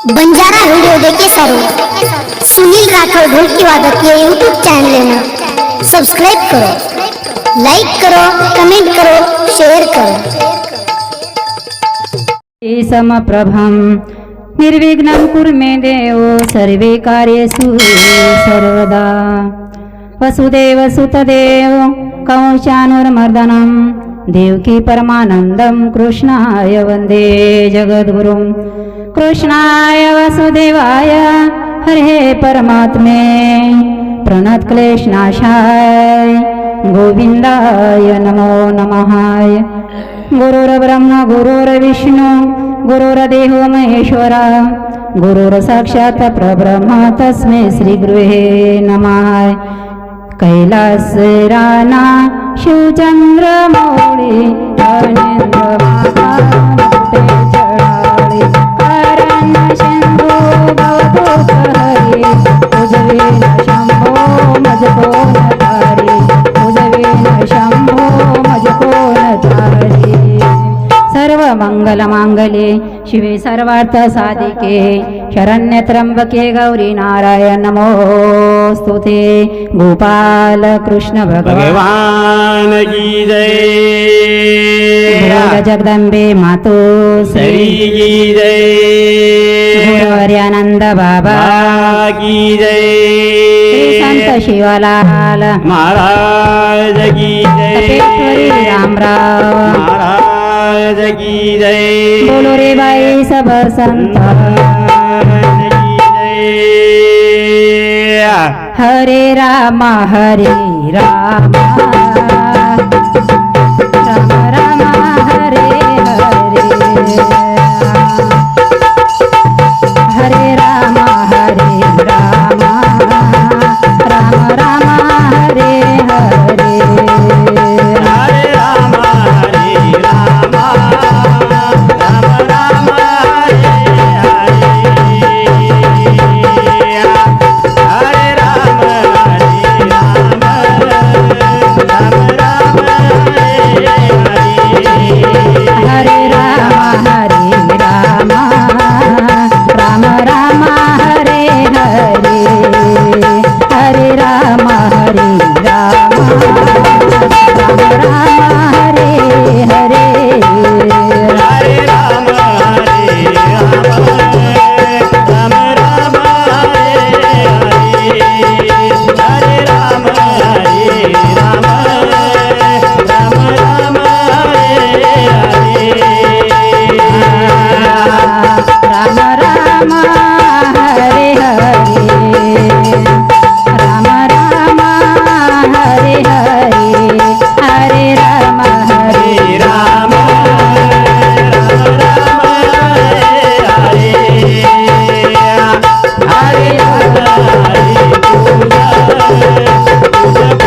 Banjara video देखे सारो सुनील राठौर ढोलकी वादक के यूट्यूब चैनल ने सब्सक्राइब करो, लाइक करो, कमेंट करो, शेयर करो। समप्रभं निर्विघ्नं कुरु मे देव सर्वे कार्येषु सर्वदा। वसुदेव सुतदेव कंशानुर्मर्दनं देवकी परमानंदं कृष्णाय वंदे जगद्गुरुं। कृष्णाय वसुदेवाय हरे परमात्मे प्रणतक्लेशनाशाय गोविंदाय नमो नमः। गुरुर्ब्रह्मा गुरुर्विष्णु गुरुर्देवो महेश्वरा गुरुर्साक्षात् परब्रह्म तस्मै श्री गुरुवे नमः। कैलास राना शिवचंद्र मौळी अनिंद्र माता मुकुटे चढाळी हरण शंभो भवदूत हरी उजवे न शंभो मजको न तारी उजवे न शंभो मजको न तारी। सर्व मंगल मांगल्ये शिवे सर्वार्थ साधिके शरण्य त्र्यंबके गौरी नारायण नमोस्तुते। गोपाल कृष्ण भगवान की जय। बोल जगदंबे मातो श्री की जय। गुरुवर्यानंद बाबा की जय। श्री संत शिवलाल महाराज की जय। तपेश्वरी रामराव महाराज की जय। बोलो रे बाई सब संत की जय। हरे राम हरे राम राम राम हरे हरे हरे राम राम राम हरे हरे। हरे राम हरे राम राम राम हरे हरे। हरे राम हरे राम राम राम हरे हरे। हरे राम राम राम हरे हरे हरे राम राम राम हरे हरे। हरे राम हरे राम राम हरे हरे। हरे राम हरे राम राम राम हरे हरे। राम राम हरे हरे राम राम हरे हरे हरे राम हरे हरे राम राम राम हरे हरे। हरे हरे पूजा पूजा हरे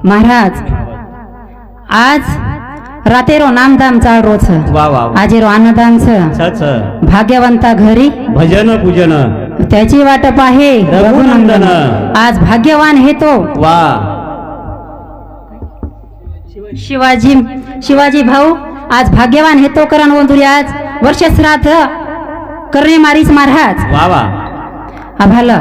महाराज आज रातेरो नामदाम चालरो छ वा वा वा. आजेरो अन्नदान छ छछ भाग्यवंता घरी भजन पूजन त्याची वाटप आहे रघुनंदन. आज भाग्यवान हे तो वा शिवाजी भाऊ आज भाग्यवान हे तो करण वंदुरी आज वर्ष श्राद्ध करणे मारीच महाराज वा वा आभाला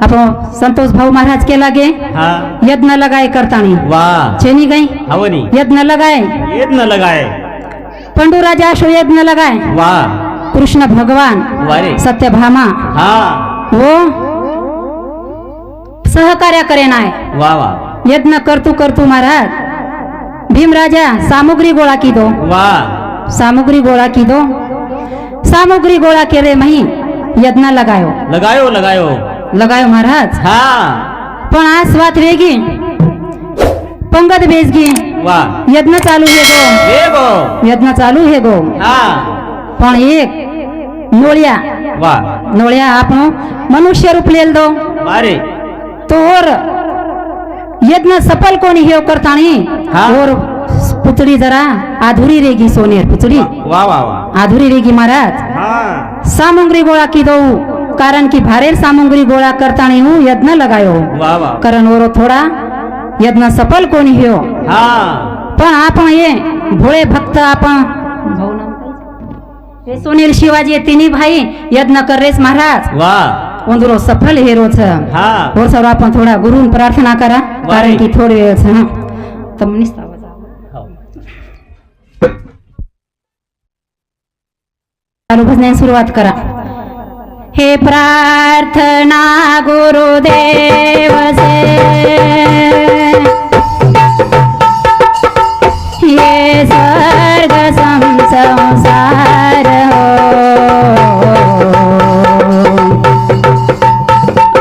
आपण संतोष भाऊ महाराज के लागे हा यज्ञ लगाए करतानी वा छेनी गई हवनी यज्ञ लगाए येत न लगाय पंडू राजा शो यज्ञ लगाए वा कृष्ण भगवान वारे सत्यभामा हा वो सहकार्य करे नाय वा वा यज्ञ करतू महाराज भीम राजा सामग्री गोळा की दो वा सामग्री गोळा की दो सामग्री गोळा केले मही यज्ञ लगायो लगायो लगायो लगायो महाराज हा पण आज स्वात वेगी पंगत बेजगी वा यज्ञ चालू हे गो हे गो यज्ञ चालू हे गो हा पण एक नोळ्या वा नोळ्या आपण मनुष्य रूप लेल दो वारे तोर यज्ञ सफल कोणी हे करतानी हा. और पुतळी जरा आधुरी रेगी सोनेर पुतळी वा वा वा आधुरी रेगी महाराज हा सामग्री गोळा की दो कारण की भारेर सामग्री गोळा करतानी हूँ यज्ञ लगायो वा वा कारण ओरो थोडा यज्ञ सफल कोणी हो हा पण आपण ये भोळे भक्त आपण हे सोनील शिवाजी तिन्ही भाई यज्ञ करेस महाराज वा ಒಂದುರೋ सफल हेरो छ हा और सर आपण थोडा गुरुन प्रार्थना करा कारण की थोडी वेळ छ तम निस्ता चालू भजनाची सुरुवात करा हे प्रार्थना गुरुदेव से ये स्वर्ग संसार हो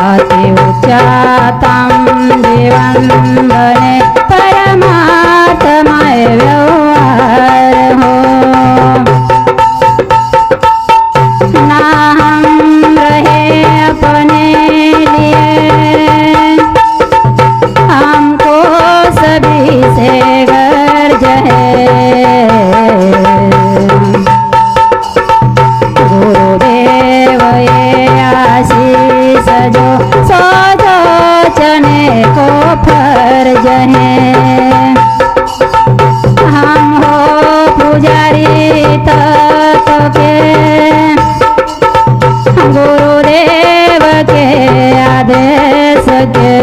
अति उच्चतम जीवन बने परमात्मय व्यवहार हो ना हम रहे अपने लिए हमको सभी से गर्ज है गुरुदेव ये आशीष जो सोचने को फर्ज है हम हो पुजारी तत्व के गुरुदेव के आदेश के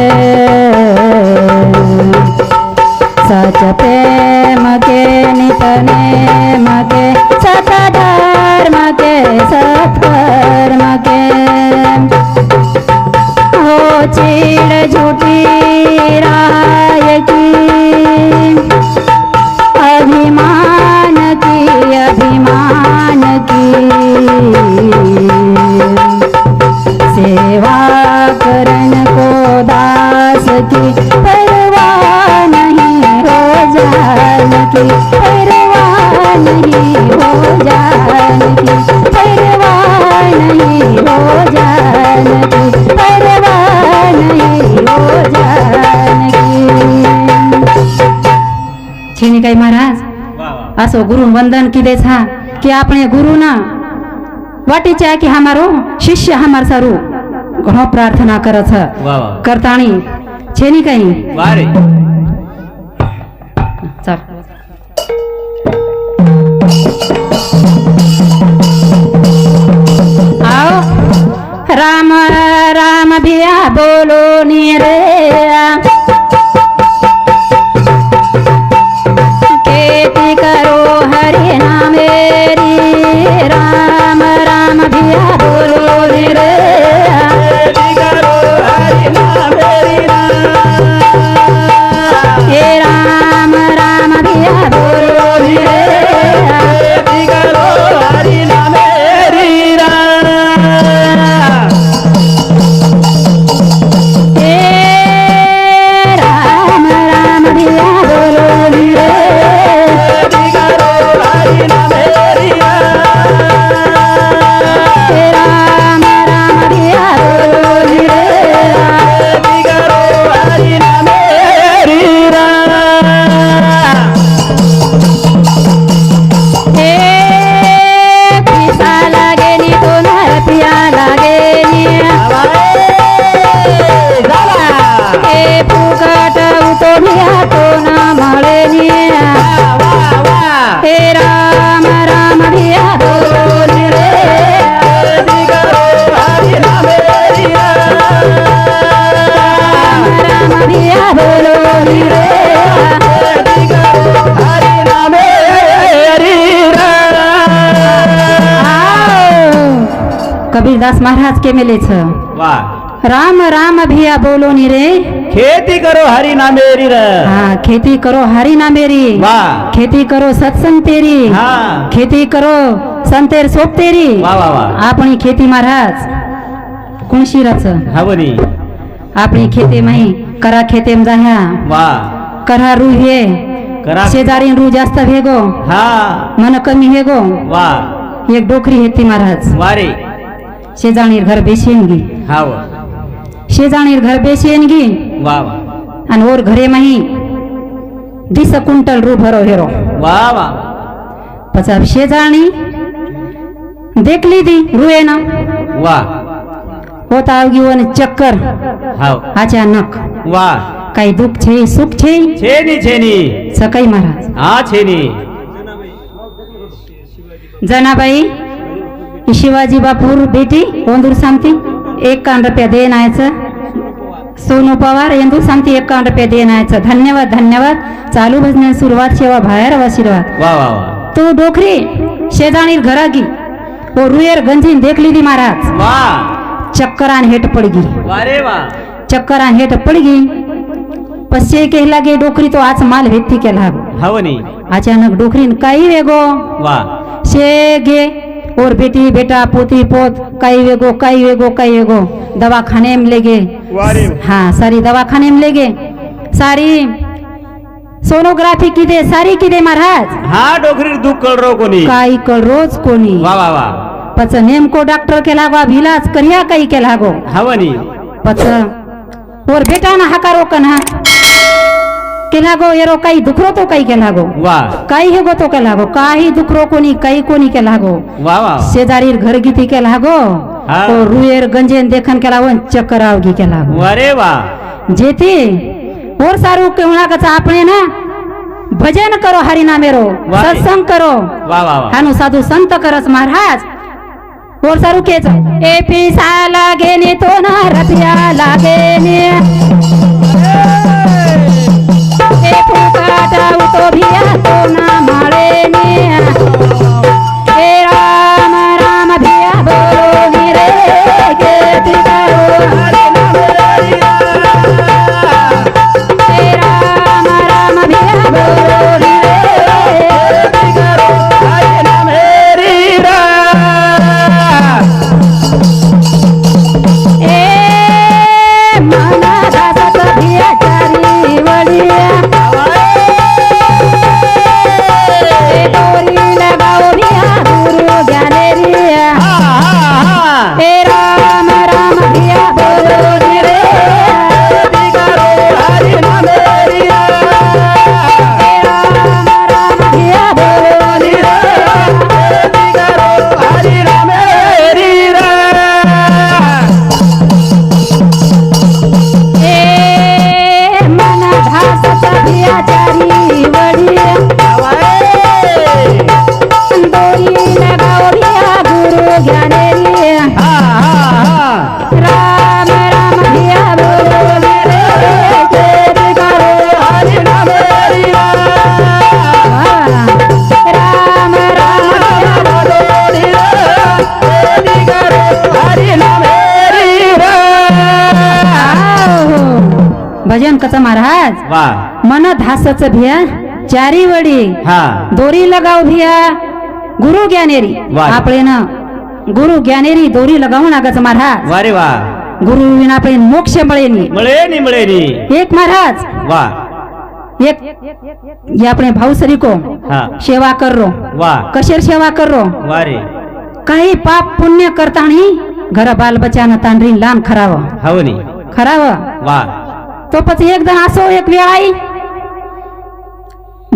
सच प्रेम के नित नेम के सत धर्म के सत्कर्म के हो चीड़ झूठी राय की अभिमान की सेवा करन को दास की परवाह नहीं हो जान की परवाह नहीं हो जान की परवाह नहीं हो जान की परवाह नहीं हो जान की छेनी महाराज असो गुरु वंदन किदे छा कि आपणे गुरु ना वाटी चाहे कि हमारो शिष्य हमार सारू घणो प्रार्थना करे छ करताणी छेनी कई वारे चल आओ राम राम भिया बोलो नी रे खेती करो हरि नाम मेरी राम राम भिया बोलो नी रे हे राम राम भिया बोलो नी रे हे कबीरदास महाराज के मिले छ वाह राम राम भिया बोलो नी रे खेती करो हरि नाम मेरी रे हाँ खेती करो हरि ना मेरी वाह खेती करो सत्संग तेरी हाँ खेती करो संतेर सोप तेरी वाह वाह वाह आपणी खेती महाराज कुणशी रच हवनी आपणी खेते माही करा खेते में जाह्या वाह करा रू हे करा शेजारी रू जास्त भेगो हाँ मन कमी हेगो वाह एक डोकरी हेती महाराज वारे शेजाणीर घर बेसेनगी हाव शेजाणीर घर बेसेनगी वाह वाह आणि ओर घरे माही 20 क्विंटल रू भरो हेरो वाह वाह पछा शेजाणी देख ली दी रुए ना वाह होता आवगी वन चक्कर हाव अचानक वाह काही दुःख छे सुख छे छेनी सकाळी महाराज हाँ छेनी जनाबाई शिवाजी बापूर बेटी ओंदूर सांगती 51 रुपया देन आयचं सोनू पवार एंदूर सांगती 51 रुपया देन आयचं धन्यवाद धन्यवाद चालू भजन सुरुवात सेवा बाहेर आशीर्वाद वाह वाह वाह तो डोकरी शेजाणीर घरागी ओ रुएर गंजीन देखली दी महाराज वाह चक्करान हेट पड़गी वारे वाह चक्करान हेट पड़गी पश्चे के लागे डोकरी तो आज माल भेटती के लागो हवनी अचानक डोकरीन काही वेगो वाह शे गे और बेटी बेटा पोती पोत काही वेगो दवाखाने में ले गए वारे हाँ सारी दवाखाने में ले गए सारी सोनोग्राफी की दे सारी की दे महाराज हाँ डोकरी दुख कळ रो कोणी काही कळ रोज कोणी वाह वाह वाह पच नेमको डॉक्टर के लागो अब इलाज करिया काही के लागो हवनी पच और बेटा ना हकारो कन्हा के लागो एरो काही दुखरो तो काही के लागो वाह काही हेगो तो के लागो काही दुखरो कोणी काही कोणी के लागो वाह वाह शेजारीर घर गीती के लागो हाँ। और रुएर गंजेन देखन के लागो चक्कर आवगी के लागो वारे वाह जेती और सारू के होना कचा अपने ना भजन करो हरि नामेरो वाह। सत्संग करो वाह वाह वाह हानु साधु संत करस महाराज और सारू के ए पैसा लागे ने तो ना रुपया लागे ने ए फुकाटा तो भिया तो ना मारे ने ए राम राम भिया बोलो नी रे के पिकारो ए राम राम भिया बोलो नी रे पिकारो ए मना दासत भिया चारी वडिया ए डोरी लगाओ भिया गुरु ज्ञानेरिया ए राम राम भिया बोलो नी रे पिकारो हरि नामेरिया ए राम राम भिया बोलो नी रे पिकारो हरि नामेरिया ए मन धासत भिया चारी वडिया डोरी लगाओ भिया गुरु ज्ञानेरिया राम राम भिया बोलो नी रे के पिकारो हरि नामेरिया राम राम भिया बोलो नी रे के पिकारो हरि नामेरिया भजन कचा महाराज वाह मन धासच भिया चारी वडी हाँ दोरी लगाव भिया गुरु ज्ञानेरी वाह. आपले ना गुरु ज्ञानेरी दोरी लगावून आगाच महाराज वारे वाह गुरु विना आपले मोक्ष मिळेनी मिळे नी एक महाराज वाह एक ये अपने भाऊ सरी को हाँ सेवा कर रो वाह कशेर सेवा कर रो वारे काही पाप पुण्य करतानी घर बाल बच्चा न तांडरी लान खराव हवनी खराव वाह तो પછી એક દન આસો એક વેળાઈ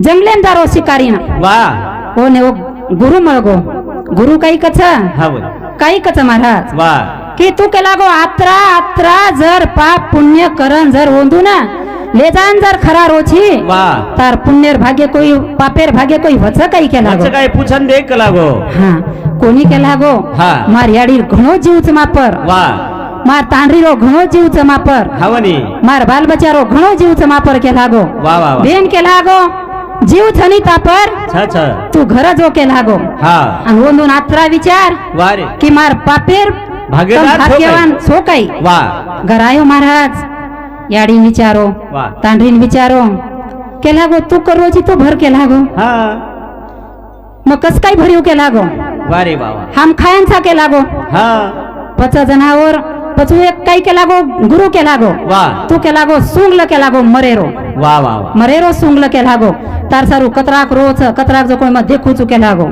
જંગલેમ દારો શિકારી ના वाह ઓને ઓ ગુરુ મળગો ગુરુ કઈ કછ हवनी કઈ કછ महाराज वाह की तू के लागो आत्रा आत्रा जर पाप पुण्य करण जर ओंदू ना ले जान जर खरा रोची वाह तार पुण्यर भाग्य कोई पापेर भाग्य कोई वच कई के लागो अच्छा काय पूछन देख लागो हाँ कोणी के लागो हाँ. मार याडी घणो जीवच मापर वाह मार तांडरी रो घणो जीवच मापर हवनी मार बाल बच्चा रो घणो जीवच मापर के लागो वाह वाह वाह बेन के लागो जीव थनी तापर छ तू घर जो के लागो हाँ आणि ओंदून आत्रा विचार वारे की मार पापेर ભાગ્યવાન છો ભાગ્યવાન કઈ? છો કઈ વાહ ગરાયો મહારાજ યાડી વિચારો વાહ તાંડરીન વિચારો કે લાગો તું કરો જી તો ભર કે લાગો હા મકસ કઈ ભર્યું કે લાગો વારે બાવા હામ ખાયન સા કે લાગો હા 50 જનાવર પછી એક કઈ કે લાગો ગુરુ કે લાગો વાહ તું કે લાગો સુંગલ કે લાગો મરેરો વાહ વાહ વાહ મરેરો સુંગલ કે લાગો તાર સારું કતરાક રો છે કતરાક જો કોઈ માં દેખું છું કે લાગો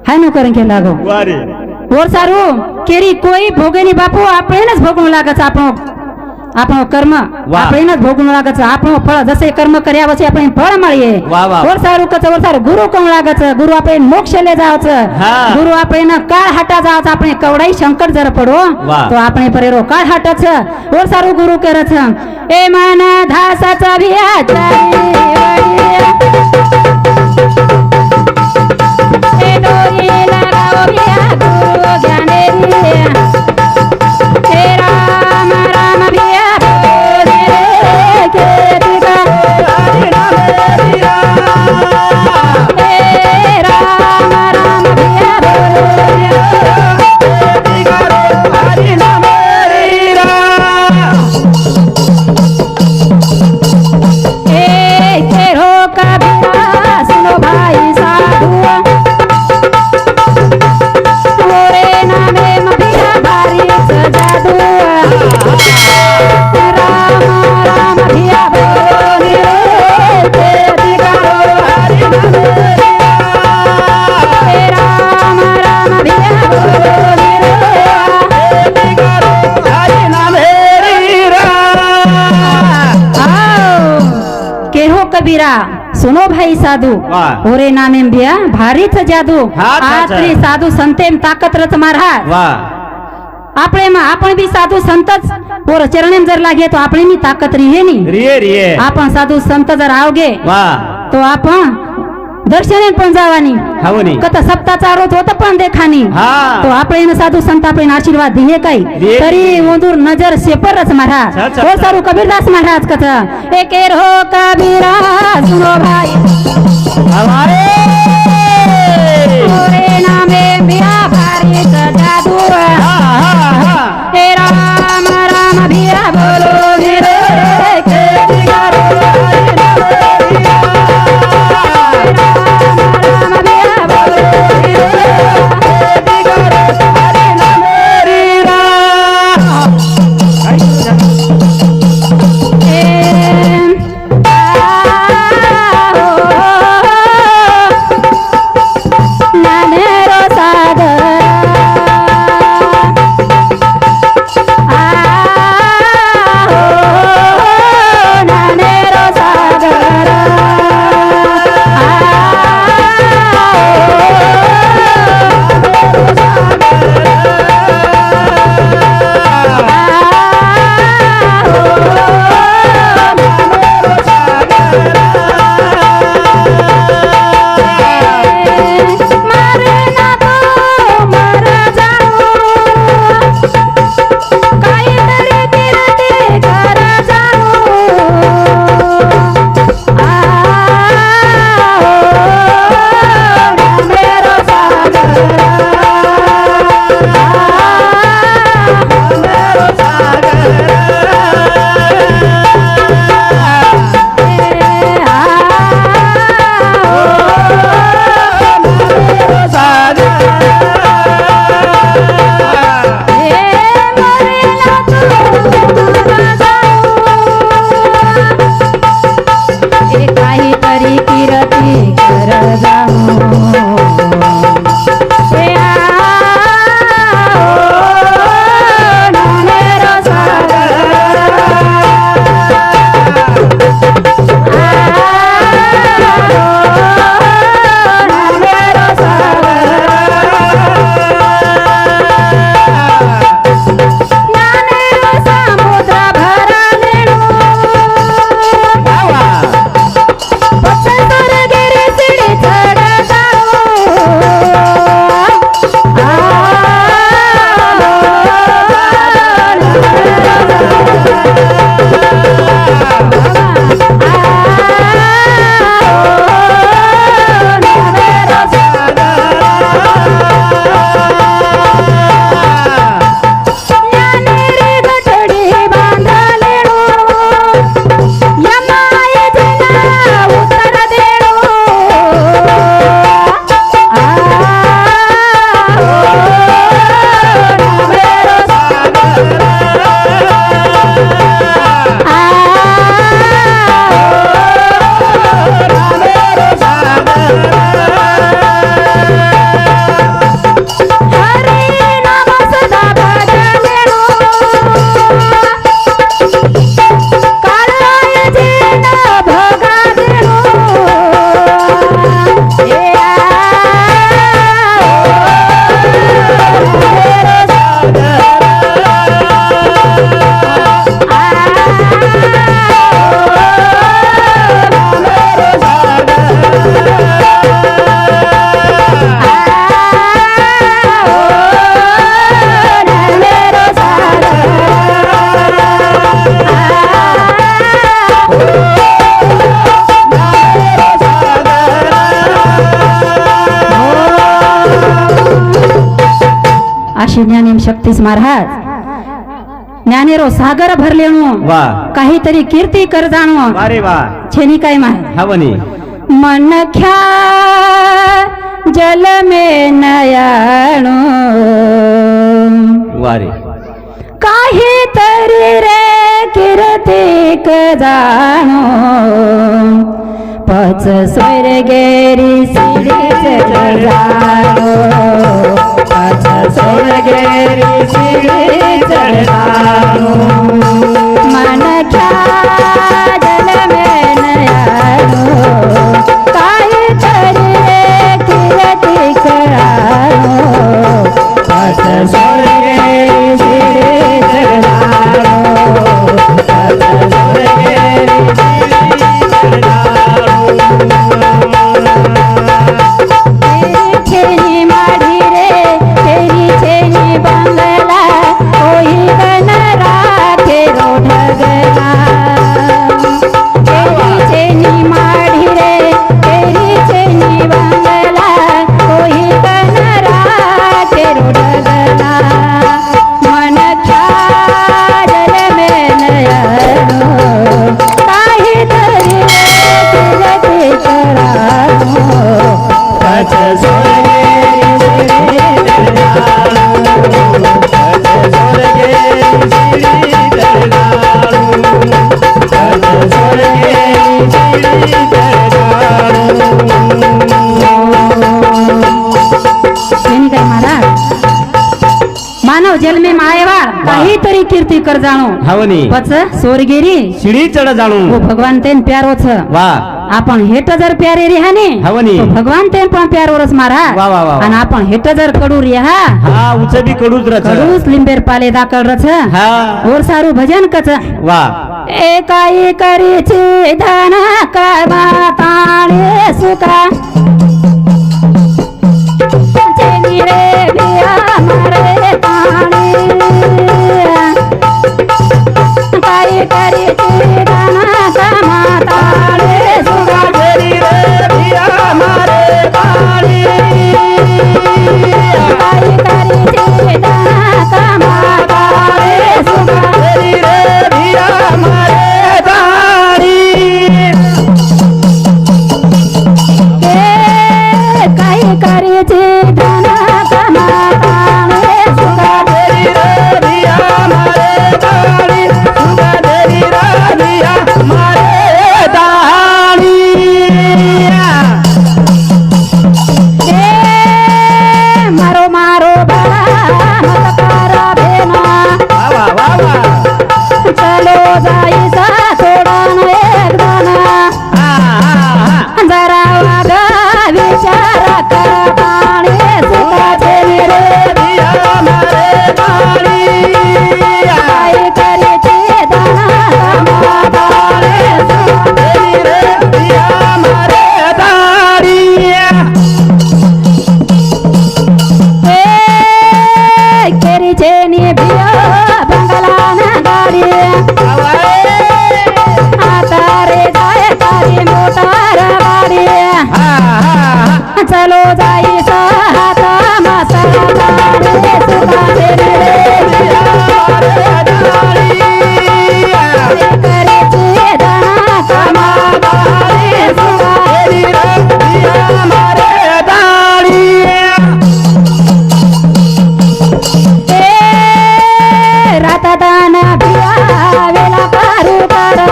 હાનું કરે કે લાગો વારે ઓર સારું કેરી કોઈ ભોગેની બાપુ આપણે જ ભોગવું લાગે છે આપણો કર્મ વાહ. આપણે જ ભોગવું લાગે છે આપણો ફળ જશે કર્મ કર્યા પછી આપણે ફળ મળીએ વાહ, વાહ. ઓર સારું કે ઓર સારું ગુરુ કોણ લાગે છે ગુરુ આપણે મોક્ષ લે જાવ છે હા. ગુરુ આપણે કાળ હાટા જાવ છે આપણે કવડાઈ શંકર જર પડો વાહ. તો આપણે પરેરો કાળ હાટા છે ઓર સારું ગુરુ કરે છે એ માના ધાસા ચાવ્યા એ ડોરી લગાવો ભિયા ગુરુ જ્ઞાનેરી હે રામ રામ ભિયા બોલે કે તિકા હે રામ રામ ભિયા બોલે એ કેરો કબીરા સુનો ભાઈ સાધુ मोरे नामे मभिया भारी सजादू राम राम भिया बोले ते दिगारो हरि हे राम राम भिया बोले केहो कबीरा सुनो भाई साधु वाह. ओरे नामे भैया भारी थ जादू हाँ, हाँ, आत्री हाँ. साधु संतेम ताकत रथ महाराज વાહ આપણે બી સાધુ સંત જ ઓર ચરણેમ જર લાગે તો આપણે ની તાકત રહે ની રીએ રીએ આપણ સાધુ સંત જર આવગે વાહ તો આપણ દર્શને પણ જવાની હાવની કત સપ્તાહ ચારો તો પણ દેખાની હા તો આપણે એને સાધુ સંત આપણે આશીર્વાદ દીએ કઈ દીએ. તરી ઓંદુર નજર સેપર રસ મહારાજ છ, છ, ઓ છ. સારું કબીરદાસ મહારાજ કથા એ કેર હો કબીરા સુનો ભાઈ હમારે ઓરે નામે મિયા ભારી સજાદુ હા હા હા हे राम राम भिया बोलो रे के दिगारो राम राम भिया बोलो रे दिगारो हरि नाम रे नानेरो सागर अशी ज्ञानेम शक्तीस महाराज ज्ञानेरो सागर भरलेणो वा काहीतरी कीर्ती कर जाणो वारे वा छेनी काय माहे हवनी मन ख्या जल में नयाणो वारे काहीतरी रे कीर्ती कर जाणो पच स्वर्गेरी सिडी चढ जाणो पच स्वर्गेरी सिडी चढ जाणो मन ख्या जल में नयाणो काहीतरी रे कीर्ती कराणो पच स्वर्गेरी सिडी चढ जाणो पच स्वर्गेरी छेनी माढी रे तेरी छेनी बंगला ओही गणरा ठेरो ढगला तेरी छेनी माढी रे तेरी छेनी बंगला ओही गणरा ठेरो ढगला मन ख्या जल में नयनो काहीतरी कीर्ती कराणो पच स्वर्गेरी सिडी चढ जाणो पच स्वर्गेरी सिडी चढ जाणो पच स्वर्गेरी सिडी चढ जाणो महाराज मानव जन्मे मायेवार काहीतरी कीर्ती कर जाणो हवनी पच स्वर्गेरी शिडी चढ जाणू वो भगवान तेन प्यारो छ वा आपण हेट जर प्यारे रिहाने हवनी तो भगवान तेन पण प्यारोरच महाराज वा वा वा आणि आपण हेट जर कडू रिहा हा उच बी कडूच रच कडूस लिंबेर पाले दाखल रच हा और सारू भजन कच वा एकाई करीची धन कामा ताणे सुका चेनी रे बिया मारे ताणे काई करीची धन कामा ताणे सुका चेनी रे बिया मारे ताणे काई करीची धन कामा ताणे सुका चेनी रे बिया मारे ताणे काही करायचे धन कमाताणे सुगा धरी रबिया मारे दाणी सुगा धरी रबिया मारे दाणी मारो मारो बड़ा मत करा भेना वा वा वा चलो जाई सा थोडा न एक दाना जरा वागा विचार कर पाणी सुखाचे रे बिया मारे पाणी काय करायचे दाना कमाताळे सुखाचे रे बिया मारे दाणी केरीचे नि बिया बंगला ना गाडी आता रे जाय कारी मोटार गाडी चलो जाई हाता मसाला दाणे सुखाचे रे बिया मारे दाणी करायचे दाना कमाताळे सुखाचे रे बिया मारे दाणी राता दाना बिया वेला पारू करा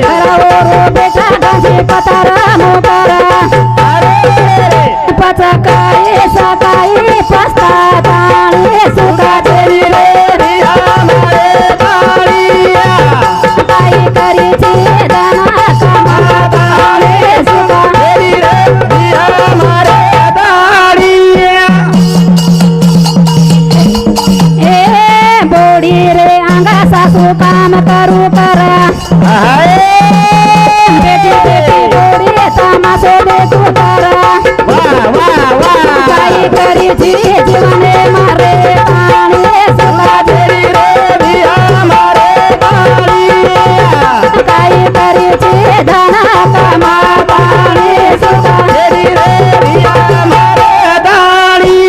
घरावर बेटा गांधी पतारा मोकरा पचकाई सकाई पस्ता ताणी सुखाचे रे बिया मारे दाणी काही करीची दाना कमाताळे सुखाचे रे बिया मारे दाणी ए बोडी रे अंगा सासू काम करू करा बेटी बेटी बोडी तमाशे देखू करा काही करीची जीवने मारे पाणी सुखाचे रे बिया मारे दाणी काही करीची धना कमा पाणी सुखाचे रे बिया मारे दाणी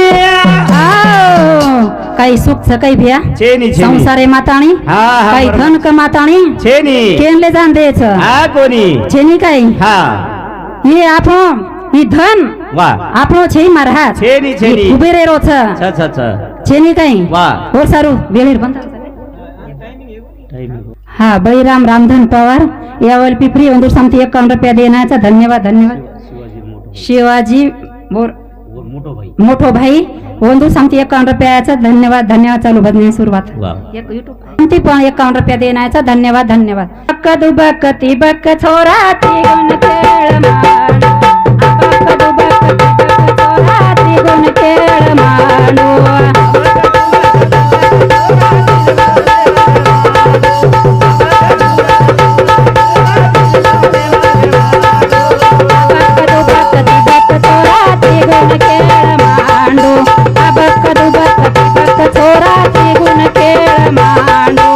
सकई भैया छेनी संसारे माताणी हा काही धन कमाताणी छेनी केनले जाण देच हा कोणी छेनी काही हा ये आपो ई धन वा આપણો છે મહારાજ छेनी छेनी કુબેરેરો છે छ છે ની કઈ વાહ. ઓર સારું બેલેર બંધ હા બળીરામ રામધન પવાર यावल पिपरी वंदूर समती 51 रुपया देण्याचा धन्यवाद धन्यवाद शिवाजी बोर मोठो भाई वंदूर समती 51 रुपयाचा धन्यवाद धन्यवाद चालू भजने सुरुवात एक युट्यूब समती पण 51 रुपया देण्याचा धन्यवाद धन्यवाद बक दुबक ती बक छोरा ती गुण खेळ मांडू बक दुबक ती बक छोरा ती गुण खेळ मांडू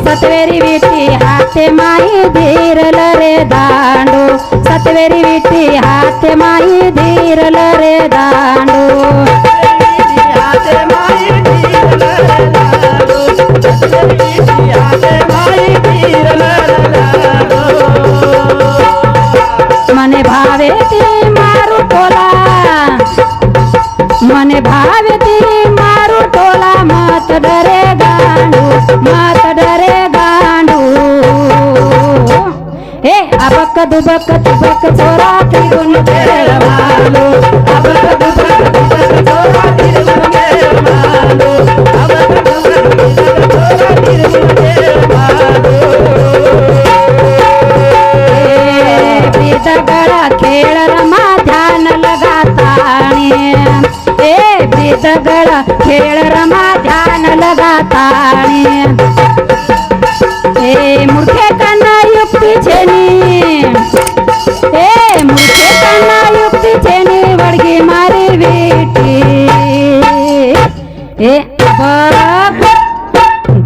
सतवेरी विटी हाते माई धीरल रे दांडू सतवेरी विटी हाते माई धीरल रे दांडू मने भावे ती मारू टोला मने भावे ती मारू टोला मत डरे गांडू मत डरे गांडू ए अबक दुबक तुबक छोरा ती गुण खेळ मांडू अबक दुबक तुबक छोरा ती गुण खेळ मांडू अबक दुबक तुबक छोरा ती गुण खेळ मांडू बिदगड़ा खेळ रमा ध्यान लगाताणी ए बिदगड़ा खेळ रमा ध्यान लगाताणी ए मूर्खे कन्ना युक्ति छेनी ए मूर्खे कन्ना युक्ति छेनी वडगी मारी बेटी ए बक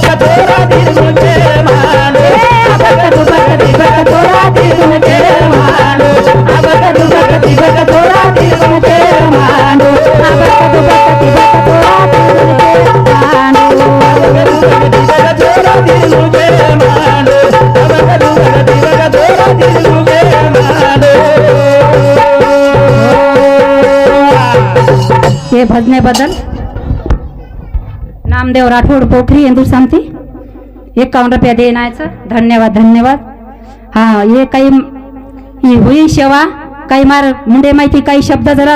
छोरा दिल मुझे मानो अबक दुबक दिबक तोरा दिल मुझे मानो अबक दुबक दिबक तोरा दिल मुझे मानो अबक दुबक दिबक तोरा दिल मुझे मानो छोरा दिल मुझे मानो अब दिवग छोरा दिल मुझे मानो हे भजने बदल नामदेव राठोड पोखरी इंदूर समती 51 रुपया देण्याचं धन्यवाद धन्यवाद हा ये काही हुई सेवा काही मार मुंडे माहिती काही शब्द जरा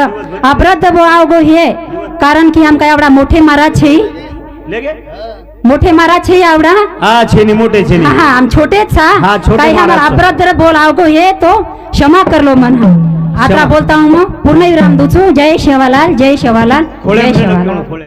अपराध आवगो हे कारण की हम काय आवडा मोठे महाराज छे लेगे मोठे महाराज छे आवडा हा छेनी मोठे छेनी हा हम छोटेच हाँ, छोटे काही हमारा महाराज अपराध जरा बोल आवगो हे तो क्षमा कर लो मन आता क्षमा. बोलता हूँ मैं पूर्ण विराम दूँ जय शेवालाल जय शेवालाल खोळे जय शेवालाल खोळे